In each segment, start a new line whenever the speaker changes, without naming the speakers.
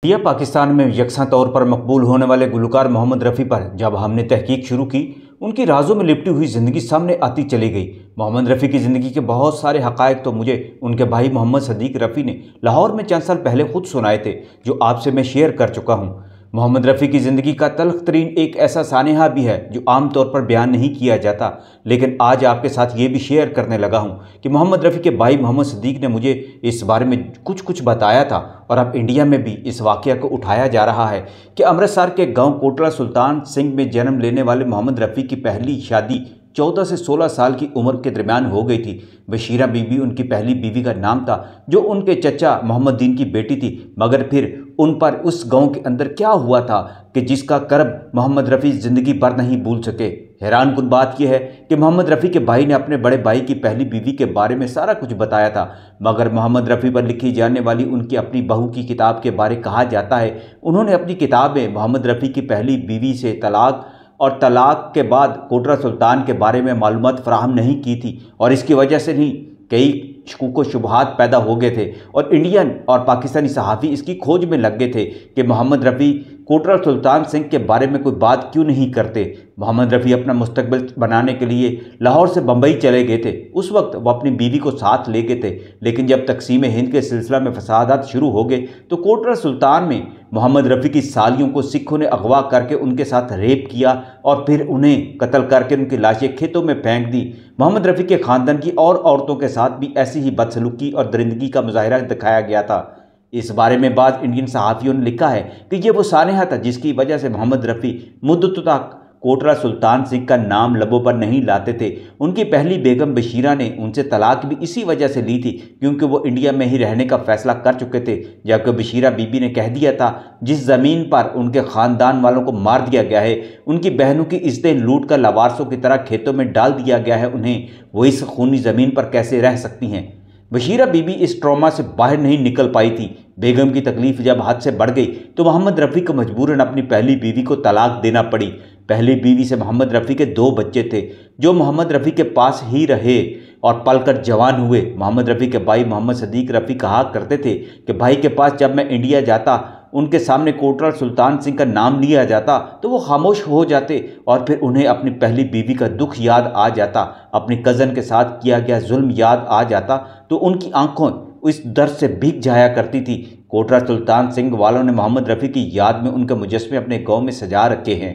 India Pakistan में यकसा तौर पर मकबूल होने वाले गुलकार मोहम्मद रफ़ी पर जब हमने तहकीक शुरू की, उनकी राजों में लिपटी हुई ज़िंदगी सामने आती चली गई। मोहम्मद रफ़ी की ज़िंदगी के बहुत सारे हक़ाइक़ तो मुझे उनके भाई मोहम्मद सदीक़ रफ़ी ने लाहौर में चंद साल पहले खुद सुनाए थे, जो आपसे मैं शेयर कर चुका हूँ। मोहम्मद रफ़ी की ज़िंदगी का तल्ख़ तरीन एक ऐसा सानेहा भी है जो आम तौर पर बयान नहीं किया जाता, लेकिन आज आपके साथ ये भी शेयर करने लगा हूँ कि मोहम्मद रफ़ी के भाई मोहम्मद सदीक़ ने मुझे इस बारे में कुछ बताया था और अब इंडिया में भी इस वाक़या को उठाया जा रहा है कि अमृतसर के गांव कोटला सुल्तान सिंह में जन्म लेने वाले मोहम्मद रफ़ी की पहली शादी 14 से 16 साल की उम्र के दरमियान हो गई थी। बशीरा बीबी उनकी पहली बीवी का नाम था, जो उनके चचा मोहम्मद दीन की बेटी थी। मगर फिर उन पर उस गांव के अंदर क्या हुआ था कि जिसका कर्ब मोहम्मद रफ़ी ज़िंदगी भर नहीं भूल सके। हैरान कुन बात यह है कि मोहम्मद रफ़ी के भाई ने अपने बड़े भाई की पहली बीवी के बारे में सारा कुछ बताया था, मगर मोहम्मद रफ़ी पर लिखी जाने वाली उनकी अपनी बहू की किताब के बारे कहा जाता है, उन्होंने अपनी किताब में मोहम्मद रफ़ी की पहली बीवी से तलाक और तलाक के बाद कोटला सुल्तान के बारे में मालूमात फराहम नहीं की थी और इसकी वजह से नहीं कई शकूक शुबहात पैदा हो गए थे और इंडियन और पाकिस्तानी सहाफ़ी इसकी खोज में लग गए थे कि मोहम्मद रफ़ी कोटला सुल्तान सिंह के बारे में कोई बात क्यों नहीं करते। मोहम्मद रफ़ी अपना मुस्तकबिल बनाने के लिए लाहौर से बम्बई चले गए थे। उस वक्त वो अपनी बीवी को साथ ले गए थे, लेकिन जब तकसीम हिंद के सिलसिला में फसादात शुरू हो गए तो कोटला सुल्तान में मोहम्मद रफ़ी की सालियों को सिखों ने अगवा करके उनके साथ रेप किया और फिर उन्हें कत्ल करके उनकी लाशें खेतों में फेंक दी। मोहम्मद रफ़ी के ख़ानदान की और औरतों के साथ भी ऐसी ही बदसलूकी और दरिंदगी का मुजाहिरा दिखाया गया था। इस बारे में बाद इंडियन सहाफ़ियों ने लिखा है कि यह वो सानेहा था जिसकी वजह से मोहम्मद रफ़ी मुद्दत तक कोटला सुल्तान सिंह का नाम लबों पर नहीं लाते थे। उनकी पहली बेगम बशीरा ने उनसे तलाक भी इसी वजह से ली थी क्योंकि वो इंडिया में ही रहने का फ़ैसला कर चुके थे, जबकि बशीरा बीबी ने कह दिया था जिस ज़मीन पर उनके ख़ानदान वालों को मार दिया गया है, उनकी बहनों की इज़्ज़तें लूट कर लवारसों की तरह खेतों में डाल दिया गया है, उन्हें वो इस खूनी ज़मीन पर कैसे रह सकती हैं। बशीरा बीबी इस ट्रॉमा से बाहर नहीं निकल पाई थी। बेगम की तकलीफ़ जब हद से बढ़ गई तो मोहम्मद रफ़ी को मजबूरन अपनी पहली बीवी को तलाक देना पड़ी। पहली बीवी से मोहम्मद रफ़ी के 2 बच्चे थे जो मोहम्मद रफ़ी के पास ही रहे और पलकर जवान हुए। मोहम्मद रफ़ी के भाई मोहम्मद सदीक़ रफ़ी कहा करते थे कि भाई के पास जब मैं इंडिया जाता, उनके सामने कोटला सुल्तान सिंह का नाम लिया जाता तो वो खामोश हो जाते और फिर उन्हें अपनी पहली बीवी का दुख याद आ जाता, अपनी कज़न के साथ किया गया जुल्म याद आ जाता तो उनकी आंखों इस दर्द से भीग जाया करती थी। कोटला सुल्तान सिंह वालों ने मोहम्मद रफ़ी की याद में उनके मुजस्मे अपने गाँव में सजा रखे हैं,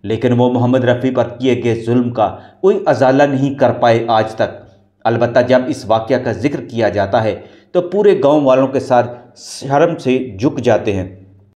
लेकिन वो मोहम्मद रफ़ी पर किए गए जुल्म का कोई अजाला नहीं कर पाए आज तक। अलबत्ता जब इस वाक़या का जिक्र किया जाता है तो पूरे गाँव वालों के साथ शर्म से झुक जाते हैं।